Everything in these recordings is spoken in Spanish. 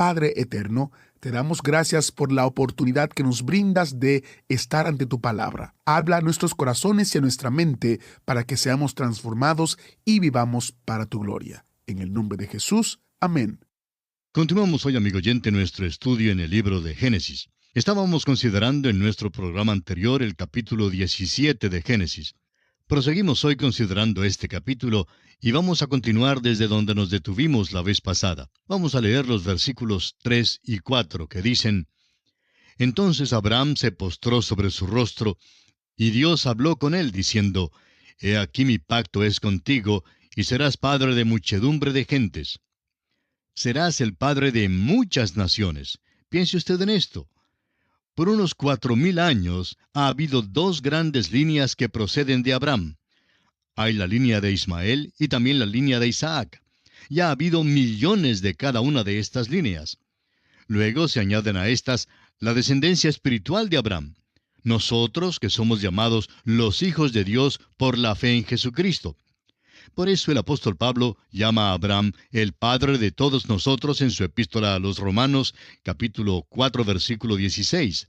Padre eterno, te damos gracias por la oportunidad que nos brindas de estar ante tu palabra. Habla a nuestros corazones y a nuestra mente para que seamos transformados y vivamos para tu gloria. En el nombre de Jesús. Amén. Continuamos hoy, amigo oyente, nuestro estudio en el libro de Génesis. Estábamos considerando en nuestro programa anterior el capítulo 17 de Génesis. Proseguimos hoy considerando este capítulo y vamos a continuar desde donde nos detuvimos la vez pasada. Vamos a leer los versículos 3 y 4 que dicen: Entonces Abraham se postró sobre su rostro, y Dios habló con él, diciendo: He aquí mi pacto es contigo, y serás padre de muchedumbre de gentes. Serás el padre de muchas naciones. Piense usted en esto. Por unos 4000 años ha habido dos grandes líneas que proceden de Abraham. Hay la línea de Ismael y también la línea de Isaac. Ya ha habido millones de cada una de estas líneas. Luego se añaden a estas la descendencia espiritual de Abraham. Nosotros, que somos llamados los hijos de Dios por la fe en Jesucristo. Por eso el apóstol Pablo llama a Abraham el padre de todos nosotros en su epístola a los Romanos, capítulo 4, versículo 16.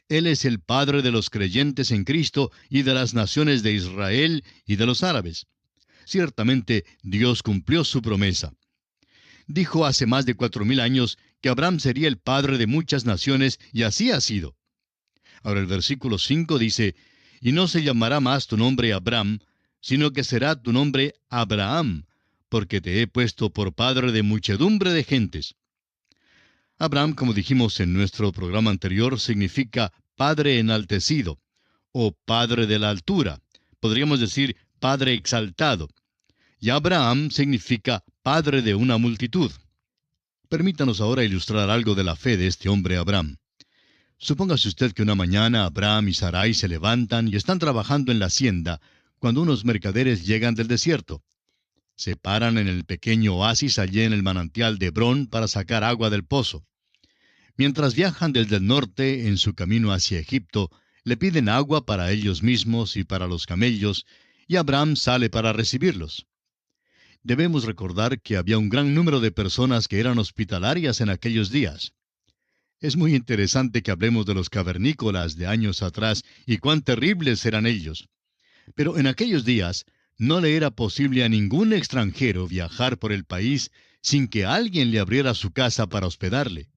Él es el padre de los creyentes en Cristo y de las naciones de Israel y de los árabes. Ciertamente, Dios cumplió su promesa. Dijo hace más de 4000 años que Abraham sería el padre de muchas naciones, y así ha sido. Ahora el versículo 5 dice: Y no se llamará más tu nombre Abraham, sino que será tu nombre Abraham, porque te he puesto por padre de muchedumbre de gentes. Abraham, como dijimos en nuestro programa anterior, significa padre enaltecido, o padre de la altura. Podríamos decir padre exaltado. Y Abraham significa padre de una multitud. Permítanos ahora ilustrar algo de la fe de este hombre Abraham. Supóngase usted que una mañana Abraham y Sarai se levantan y están trabajando en la hacienda, cuando unos mercaderes llegan del desierto. Se paran en el pequeño oasis allí en el manantial de Hebrón para sacar agua del pozo. Mientras viajan desde el norte en su camino hacia Egipto, le piden agua para ellos mismos y para los camellos, y Abraham sale para recibirlos. Debemos recordar que había un gran número de personas que eran hospitalarias en aquellos días. Es muy interesante que hablemos de los cavernícolas de años atrás y cuán terribles eran ellos. Pero en aquellos días no le era posible a ningún extranjero viajar por el país sin que alguien le abriera su casa para hospedarle.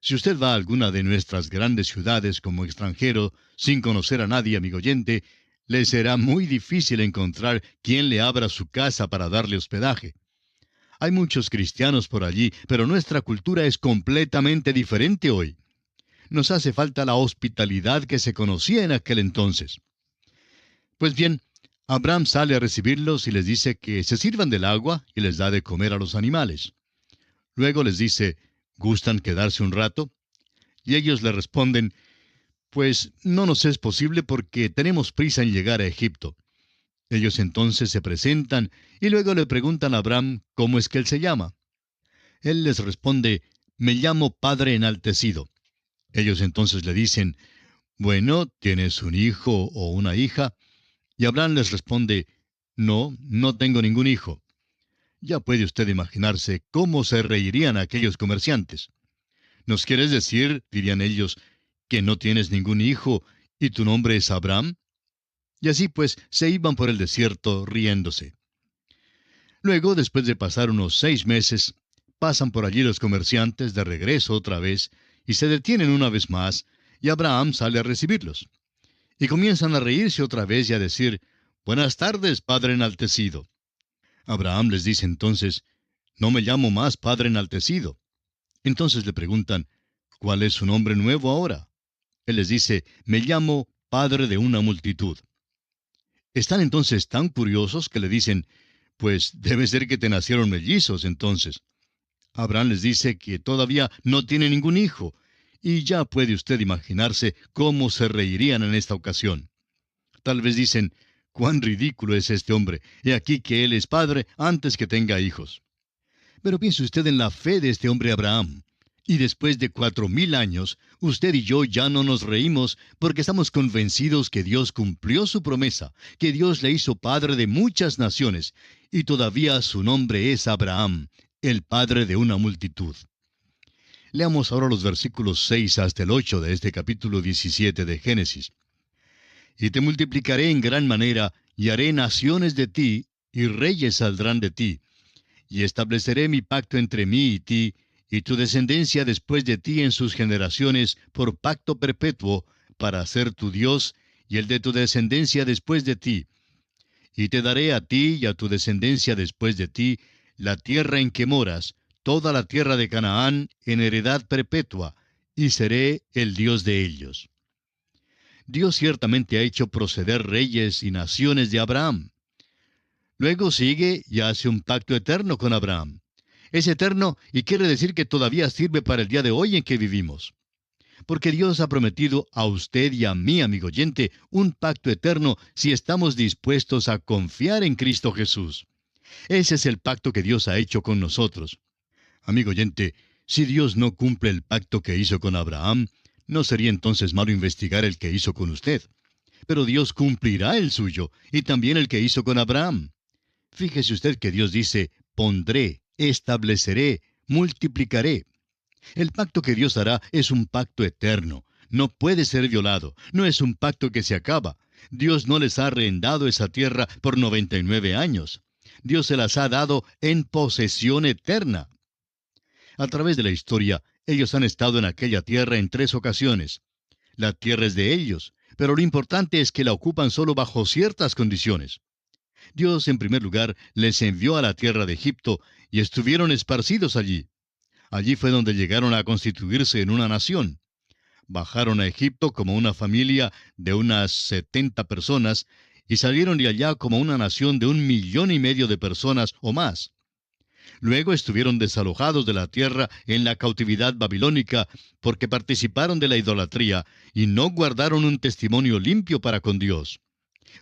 Si usted va a alguna de nuestras grandes ciudades como extranjero, sin conocer a nadie, amigo oyente, le será muy difícil encontrar quien le abra su casa para darle hospedaje. Hay muchos cristianos por allí, pero nuestra cultura es completamente diferente hoy. Nos hace falta la hospitalidad que se conocía en aquel entonces. Pues bien, Abraham sale a recibirlos y les dice que se sirvan del agua y les da de comer a los animales. Luego les dice: ¿gustan quedarse un rato? Y ellos le responden: pues no nos es posible porque tenemos prisa en llegar a Egipto. Ellos entonces se presentan y luego le preguntan a Abraham cómo es que él se llama. Él les responde: me llamo Padre Enaltecido. Ellos entonces le dicen: bueno, ¿tienes un hijo o una hija? Y Abraham les responde: no, no tengo ningún hijo. Ya puede usted imaginarse cómo se reirían aquellos comerciantes. ¿Nos quieres decir, dirían ellos, que no tienes ningún hijo y tu nombre es Abraham? Y así pues se iban por el desierto riéndose. Luego, después de pasar unos 6 meses, pasan por allí los comerciantes de regreso otra vez y se detienen una vez más, y Abraham sale a recibirlos. Y comienzan a reírse otra vez y a decir: buenas tardes, Padre Enaltecido. Abraham les dice entonces: no me llamo más Padre Enaltecido. Entonces le preguntan: ¿cuál es su nombre nuevo ahora? Él les dice: me llamo Padre de una multitud. Están entonces tan curiosos que le dicen: pues debe ser que te nacieron mellizos entonces. Abraham les dice que todavía no tiene ningún hijo, y ya puede usted imaginarse cómo se reirían en esta ocasión. Tal vez dicen: cuán ridículo es este hombre, he aquí que él es padre antes que tenga hijos. Pero piense usted en la fe de este hombre Abraham. Y después de 4000 años, usted y yo ya no nos reímos porque estamos convencidos que Dios cumplió su promesa, que Dios le hizo padre de muchas naciones, y todavía su nombre es Abraham, el padre de una multitud. Leamos ahora los versículos 6 hasta el 8 de este capítulo 17 de Génesis. Y te multiplicaré en gran manera, y haré naciones de ti, y reyes saldrán de ti. Y estableceré mi pacto entre mí y ti, y tu descendencia después de ti en sus generaciones, por pacto perpetuo, para ser tu Dios, y el de tu descendencia después de ti. Y te daré a ti y a tu descendencia después de ti la tierra en que moras, toda la tierra de Canaán, en heredad perpetua, y seré el Dios de ellos. Dios ciertamente ha hecho proceder reyes y naciones de Abraham. Luego sigue y hace un pacto eterno con Abraham. Es eterno y quiere decir que todavía sirve para el día de hoy en que vivimos. Porque Dios ha prometido a usted y a mí, amigo oyente, un pacto eterno si estamos dispuestos a confiar en Cristo Jesús. Ese es el pacto que Dios ha hecho con nosotros. Amigo oyente, si Dios no cumple el pacto que hizo con Abraham, no sería entonces malo investigar el que hizo con usted. Pero Dios cumplirá el suyo, y también el que hizo con Abraham. Fíjese usted que Dios dice, pondré, estableceré, multiplicaré. El pacto que Dios hará es un pacto eterno. No puede ser violado. No es un pacto que se acaba. Dios no les ha arrendado esa tierra por 99 años. Dios se las ha dado en posesión eterna. A través de la historia, ellos han estado en aquella tierra en 3 ocasiones. La tierra es de ellos, pero lo importante es que la ocupan solo bajo ciertas condiciones. Dios, en primer lugar, les envió a la tierra de Egipto y estuvieron esparcidos allí. Allí fue donde llegaron a constituirse en una nación. Bajaron a Egipto como una familia de unas 70 personas y salieron de allá como una nación de 1,5 millones de personas o más. Luego estuvieron desalojados de la tierra en la cautividad babilónica porque participaron de la idolatría y no guardaron un testimonio limpio para con Dios.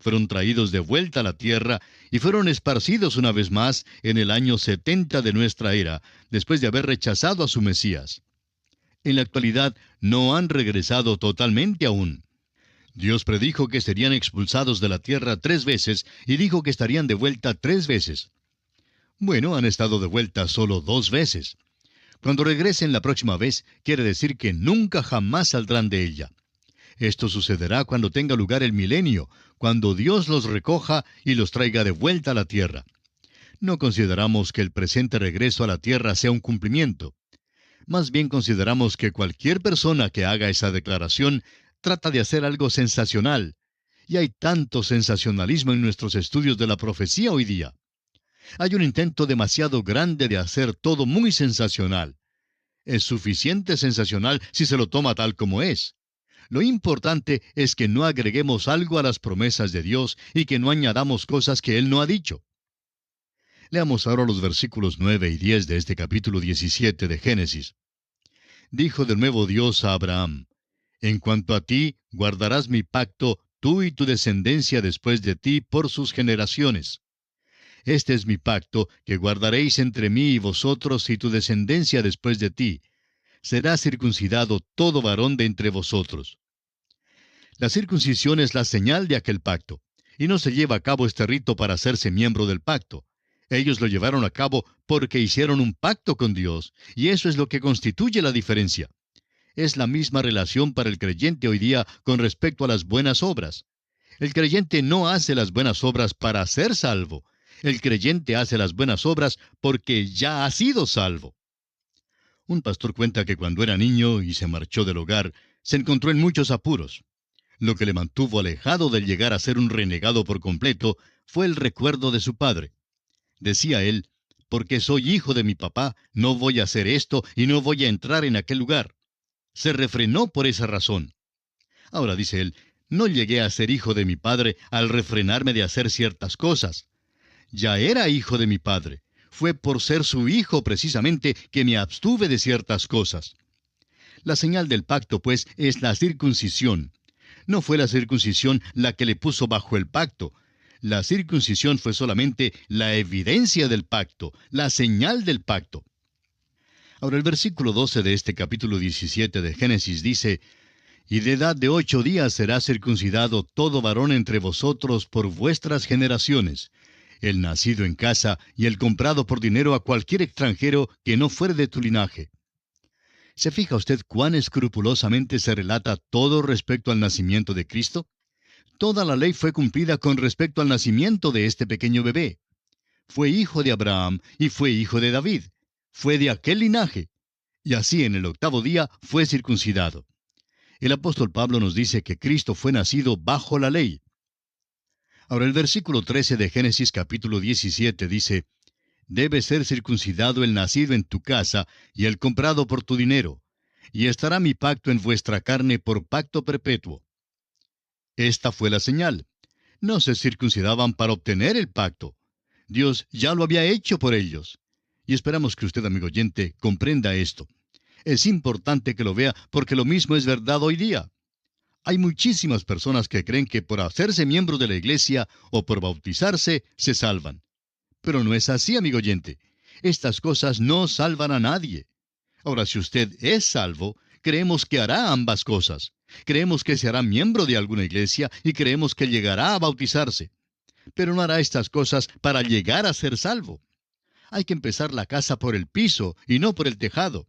Fueron traídos de vuelta a la tierra y fueron esparcidos una vez más en el año 70 de nuestra era, después de haber rechazado a su Mesías. En la actualidad no han regresado totalmente aún. Dios predijo que serían expulsados de la tierra 3 veces y dijo que estarían de vuelta 3 veces. Bueno, han estado de vuelta solo 2 veces. Cuando regresen la próxima vez, quiere decir que nunca jamás saldrán de ella. Esto sucederá cuando tenga lugar el milenio, cuando Dios los recoja y los traiga de vuelta a la tierra. No consideramos que el presente regreso a la tierra sea un cumplimiento. Más bien consideramos que cualquier persona que haga esa declaración trata de hacer algo sensacional. Y hay tanto sensacionalismo en nuestros estudios de la profecía hoy día. Hay un intento demasiado grande de hacer todo muy sensacional. Es suficiente sensacional si se lo toma tal como es. Lo importante es que no agreguemos algo a las promesas de Dios y que no añadamos cosas que Él no ha dicho. Leamos ahora los versículos 9 y 10 de este capítulo 17 de Génesis. Dijo de nuevo Dios a Abraham, en cuanto a ti, guardarás mi pacto, tú y tu descendencia después de ti por sus generaciones. Este es mi pacto, que guardaréis entre mí y vosotros y tu descendencia después de ti. Será circuncidado todo varón de entre vosotros. La circuncisión es la señal de aquel pacto, y no se lleva a cabo este rito para hacerse miembro del pacto. Ellos lo llevaron a cabo porque hicieron un pacto con Dios, y eso es lo que constituye la diferencia. Es la misma relación para el creyente hoy día con respecto a las buenas obras. El creyente no hace las buenas obras para ser salvo. El creyente hace las buenas obras porque ya ha sido salvo. Un pastor cuenta que cuando era niño y se marchó del hogar, se encontró en muchos apuros. Lo que le mantuvo alejado de llegar a ser un renegado por completo fue el recuerdo de su padre. Decía él, porque soy hijo de mi papá, no voy a hacer esto y no voy a entrar en aquel lugar. Se refrenó por esa razón. Ahora, dice él, no llegué a ser hijo de mi padre al refrenarme de hacer ciertas cosas. Ya era hijo de mi padre. Fue por ser su hijo precisamente que me abstuve de ciertas cosas. La señal del pacto, pues, es la circuncisión. No fue la circuncisión la que le puso bajo el pacto. La circuncisión fue solamente la evidencia del pacto, la señal del pacto. Ahora el versículo 12 de este capítulo 17 de Génesis dice, «Y de edad de 8 días será circuncidado todo varón entre vosotros por vuestras generaciones, el nacido en casa y el comprado por dinero a cualquier extranjero que no fuere de tu linaje». ¿Se fija usted cuán escrupulosamente se relata todo respecto al nacimiento de Cristo? Toda la ley fue cumplida con respecto al nacimiento de este pequeño bebé. Fue hijo de Abraham y fue hijo de David. Fue de aquel linaje. Y así en el 8º día fue circuncidado. El apóstol Pablo nos dice que Cristo fue nacido bajo la ley. Ahora el versículo 13 de Génesis capítulo 17 dice, «Debe ser circuncidado el nacido en tu casa y el comprado por tu dinero, y estará mi pacto en vuestra carne por pacto perpetuo». Esta fue la señal. No se circuncidaban para obtener el pacto. Dios ya lo había hecho por ellos. Y esperamos que usted, amigo oyente, comprenda esto. Es importante que lo vea porque lo mismo es verdad hoy día. Hay muchísimas personas que creen que por hacerse miembro de la iglesia o por bautizarse se salvan. Pero no es así, amigo oyente. Estas cosas no salvan a nadie. Ahora, si usted es salvo, creemos que hará ambas cosas. Creemos que se hará miembro de alguna iglesia y creemos que llegará a bautizarse. Pero no hará estas cosas para llegar a ser salvo. Hay que empezar la casa por el piso y no por el tejado.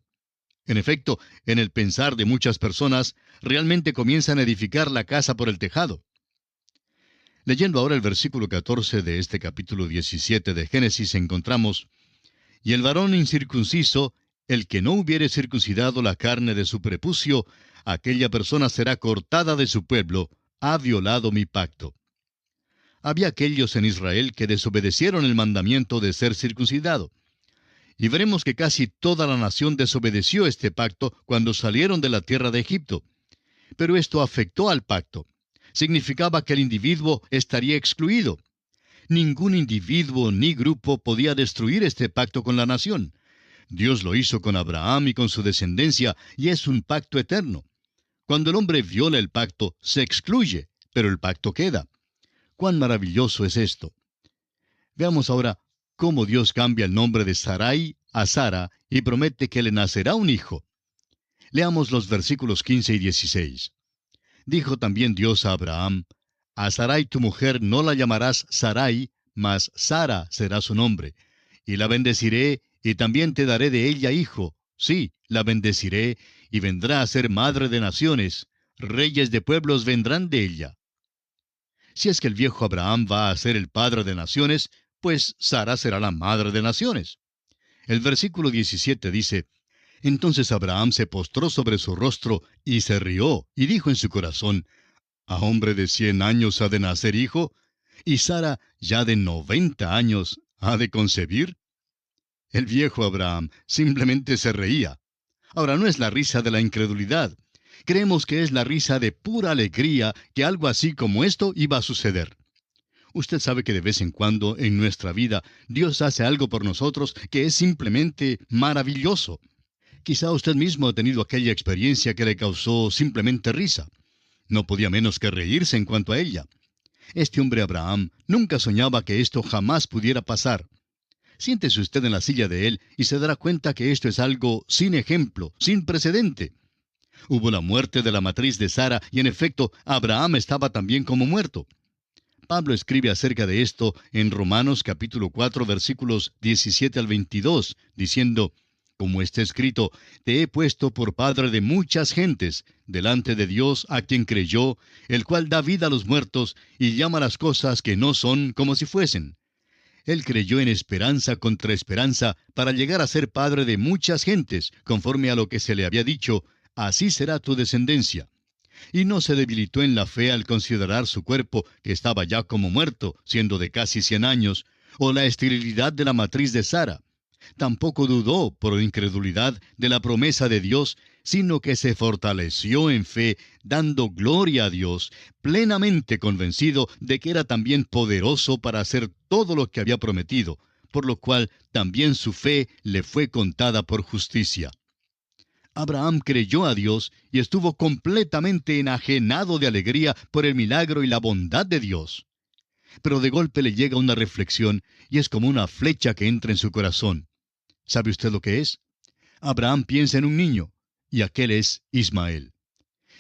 En efecto, en el pensar de muchas personas, realmente comienzan a edificar la casa por el tejado. Leyendo ahora el versículo 14 de este capítulo 17 de Génesis, encontramos, «Y el varón incircunciso, el que no hubiere circuncidado la carne de su prepucio, aquella persona será cortada de su pueblo, ha violado mi pacto». Había aquellos en Israel que desobedecieron el mandamiento de ser circuncidado. Y veremos que casi toda la nación desobedeció este pacto cuando salieron de la tierra de Egipto. Pero esto afectó al pacto. Significaba que el individuo estaría excluido. Ningún individuo ni grupo podía destruir este pacto con la nación. Dios lo hizo con Abraham y con su descendencia, y es un pacto eterno. Cuando el hombre viola el pacto, se excluye, pero el pacto queda. ¡Cuán maravilloso es esto! Veamos ahora cómo Dios cambia el nombre de Sarai a Sara y promete que le nacerá un hijo. Leamos los versículos 15 y 16. Dijo también Dios a Abraham, «A Sarai tu mujer no la llamarás Sarai, mas Sara será su nombre. Y la bendeciré, y también te daré de ella hijo. Sí, la bendeciré, y vendrá a ser madre de naciones. Reyes de pueblos vendrán de ella». Si es que el viejo Abraham va a ser el padre de naciones, pues Sara será la madre de naciones. El versículo 17 dice, «Entonces Abraham se postró sobre su rostro y se rió, y dijo en su corazón, ¿a hombre de 100 años ha de nacer hijo? ¿Y Sara, ya de 90 años, ha de concebir?» El viejo Abraham simplemente se reía. Ahora, no es la risa de la incredulidad. Creemos que es la risa de pura alegría que algo así como esto iba a suceder. Usted sabe que de vez en cuando en nuestra vida Dios hace algo por nosotros que es simplemente maravilloso. Quizá usted mismo ha tenido aquella experiencia que le causó simplemente risa. No podía menos que reírse en cuanto a ella. Este hombre Abraham nunca soñaba que esto jamás pudiera pasar. Siéntese usted en la silla de él y se dará cuenta que esto es algo sin ejemplo, sin precedente. Hubo la muerte de la matriz de Sara y en efecto Abraham estaba también como muerto. Pablo escribe acerca de esto en Romanos capítulo 4 versículos 17 al 22, diciendo, «Como está escrito, te he puesto por padre de muchas gentes, delante de Dios a quien creyó, el cual da vida a los muertos y llama las cosas que no son como si fuesen». Él creyó en esperanza contra esperanza para llegar a ser padre de muchas gentes, conforme a lo que se le había dicho, «Así será tu descendencia». Y no se debilitó en la fe al considerar su cuerpo, que estaba ya como muerto, siendo de casi 100 años, o la esterilidad de la matriz de Sara. Tampoco dudó, por incredulidad, de la promesa de Dios, sino que se fortaleció en fe, dando gloria a Dios, plenamente convencido de que era también poderoso para hacer todo lo que había prometido, por lo cual también su fe le fue contada por justicia. Abraham creyó a Dios y estuvo completamente enajenado de alegría por el milagro y la bondad de Dios. Pero de golpe le llega una reflexión y es como una flecha que entra en su corazón. ¿Sabe usted lo que es? Abraham piensa en un niño, y aquel es Ismael.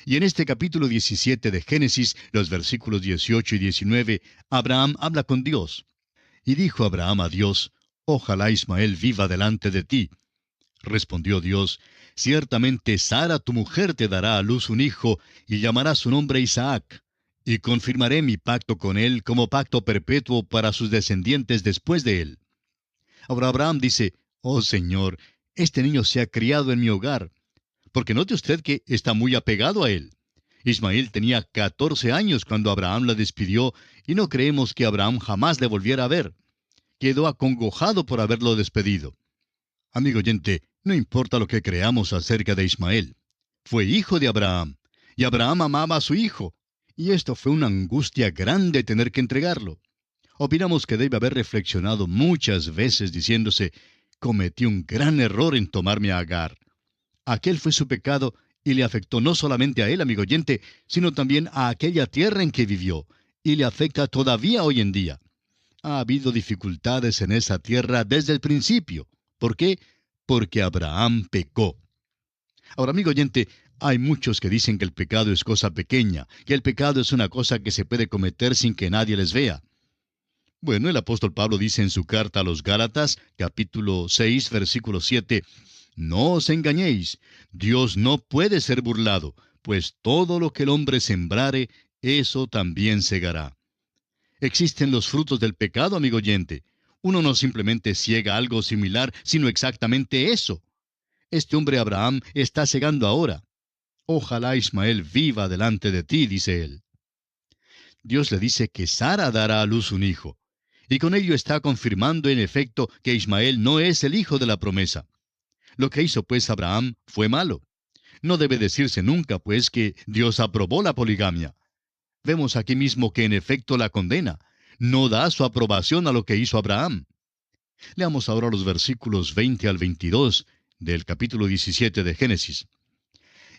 Y en este capítulo 17 de Génesis, los versículos 18 y 19, Abraham habla con Dios. Y dijo Abraham a Dios, «Ojalá Ismael viva delante de ti». Respondió Dios, Ciertamente Sara tu mujer te dará a luz un hijo, y llamará su nombre Isaac. Y confirmaré mi pacto con él como pacto perpetuo para sus descendientes después de él. Ahora Abraham dice, oh Señor, este niño se ha criado en mi hogar, porque note usted que está muy apegado a él. Ismael tenía 14 años cuando Abraham la despidió, y no creemos que Abraham jamás le volviera a ver. Quedó acongojado por haberlo despedido. Amigo oyente, no importa lo que creamos acerca de Ismael. Fue hijo de Abraham, y Abraham amaba a su hijo, y esto fue una angustia grande tener que entregarlo. Opinamos que debe haber reflexionado muchas veces diciéndose, cometí un gran error en tomarme a Agar. Aquel fue su pecado y le afectó no solamente a él, amigo oyente, sino también a aquella tierra en que vivió, y le afecta todavía hoy en día. Ha habido dificultades en esa tierra desde el principio. ¿Por qué? Porque Abraham pecó. Ahora, amigo oyente, hay muchos que dicen que el pecado es cosa pequeña, que el pecado es una cosa que se puede cometer sin que nadie les vea. Bueno, el apóstol Pablo dice en su carta a los Gálatas, capítulo 6, versículo 7, no os engañéis, Dios no puede ser burlado, pues todo lo que el hombre sembrare, eso también segará. Existen los frutos del pecado, amigo oyente. Uno no simplemente ciega algo similar, sino exactamente eso. Este hombre Abraham está cegando ahora. Ojalá Ismael viva delante de ti, dice él. Dios le dice que Sara dará a luz un hijo. Y con ello está confirmando en efecto que Ismael no es el hijo de la promesa. Lo que hizo pues Abraham fue malo. No debe decirse nunca pues que Dios aprobó la poligamia. Vemos aquí mismo que en efecto la condena. No da su aprobación a lo que hizo Abraham. Leamos ahora los versículos 20 al 22 del capítulo 17 de Génesis.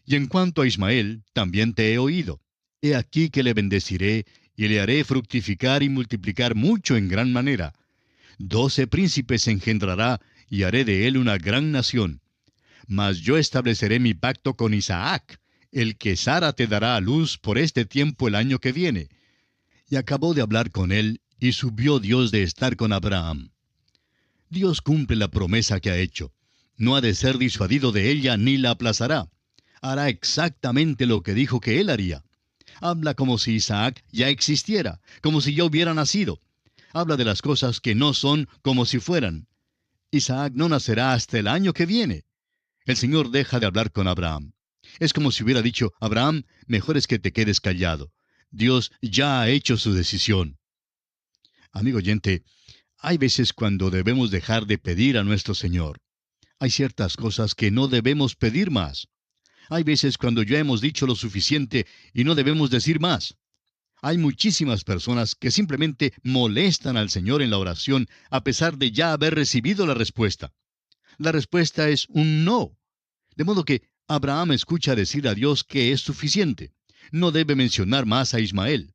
Y en cuanto a Ismael, también te he oído. He aquí que le bendeciré, y le haré fructificar y multiplicar mucho en gran manera. 12 príncipes engendrará, y haré de él una gran nación. Mas yo estableceré mi pacto con Isaac, el que Sara te dará a luz por este tiempo el año que viene. Y acabó de hablar con él, y subió Dios de estar con Abraham. Dios cumple la promesa que ha hecho. No ha de ser disuadido de ella ni la aplazará. Hará exactamente lo que dijo que él haría. Habla como si Isaac ya existiera, como si ya hubiera nacido. Habla de las cosas que no son como si fueran. Isaac no nacerá hasta el año que viene. El Señor deja de hablar con Abraham. Es como si hubiera dicho, Abraham, mejor es que te quedes callado. Dios ya ha hecho su decisión. Amigo oyente, hay veces cuando debemos dejar de pedir a nuestro Señor. Hay ciertas cosas que no debemos pedir más. Hay veces cuando ya hemos dicho lo suficiente y no debemos decir más. Hay muchísimas personas que simplemente molestan al Señor en la oración a pesar de ya haber recibido la respuesta. La respuesta es un no. De modo que Abraham escucha decir a Dios que es suficiente. No debe mencionar más a Ismael.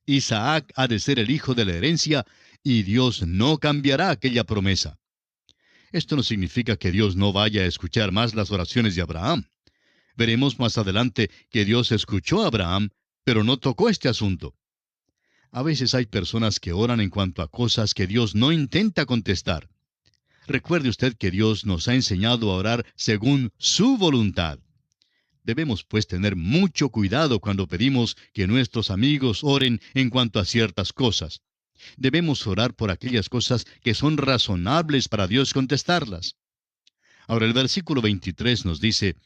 Isaac ha de ser el hijo de la herencia y Dios no cambiará aquella promesa. Esto no significa que Dios no vaya a escuchar más las oraciones de Abraham. Veremos más adelante que Dios escuchó a Abraham, pero no tocó este asunto. A veces hay personas que oran en cuanto a cosas que Dios no intenta contestar. Recuerde usted que Dios nos ha enseñado a orar según su voluntad. Debemos pues tener mucho cuidado cuando pedimos que nuestros amigos oren en cuanto a ciertas cosas. Debemos orar por aquellas cosas que son razonables para Dios contestarlas. Ahora el versículo 23 nos dice,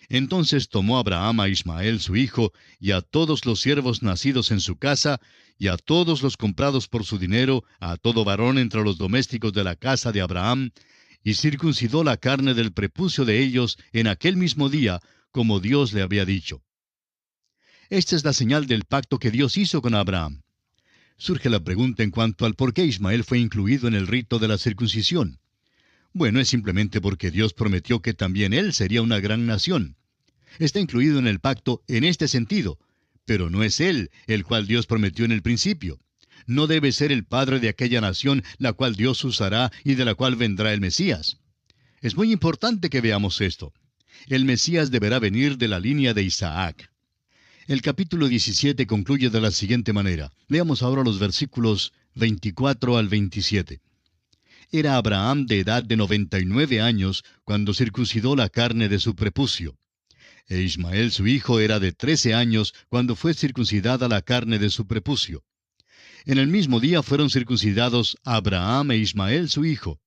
entonces tomó Abraham a Ismael su hijo, y a todos los siervos nacidos en su casa, y a todos los comprados por su dinero, a todo varón entre los domésticos de la casa de Abraham, y circuncidó la carne del prepucio de ellos en aquel mismo día, como Dios le había dicho. Esta es la señal del pacto que Dios hizo con Abraham. Surge la pregunta en cuanto al por qué Ismael fue incluido en el rito de la circuncisión. Bueno, es simplemente porque Dios prometió que también él sería una gran nación. Está incluido en el pacto en este sentido, pero no es él el cual Dios prometió en el principio. No debe ser el padre de aquella nación la cual Dios usará y de la cual vendrá el Mesías. Es muy importante que veamos esto. El Mesías deberá venir de la línea de Isaac. El capítulo 17 concluye de la siguiente manera. Leamos ahora los versículos 24 al 27. Era Abraham de edad de 99 años cuando circuncidó la carne de su prepucio. E Ismael su hijo era de 13 años cuando fue circuncidada la carne de su prepucio. En el mismo día fueron circuncidados Abraham e Ismael su hijo.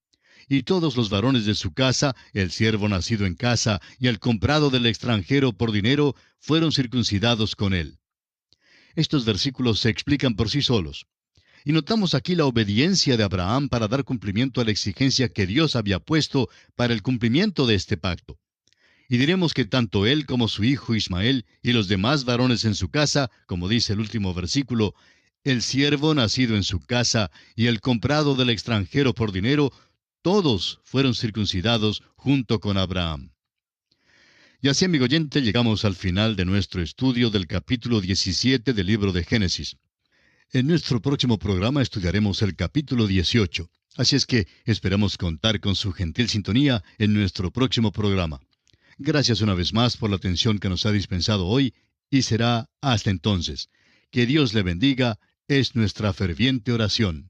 Y todos los varones de su casa, el siervo nacido en casa y el comprado del extranjero por dinero, fueron circuncidados con él. Estos versículos se explican por sí solos. Y notamos aquí la obediencia de Abraham para dar cumplimiento a la exigencia que Dios había puesto para el cumplimiento de este pacto. Y diremos que tanto él como su hijo Ismael y los demás varones en su casa, como dice el último versículo, el siervo nacido en su casa y el comprado del extranjero por dinero, todos fueron circuncidados junto con Abraham. Y así, amigo oyente, llegamos al final de nuestro estudio del capítulo 17 del libro de Génesis. En nuestro próximo programa estudiaremos el capítulo 18. Así es que esperamos contar con su gentil sintonía en nuestro próximo programa. Gracias una vez más por la atención que nos ha dispensado hoy y será hasta entonces. Que Dios le bendiga es nuestra ferviente oración.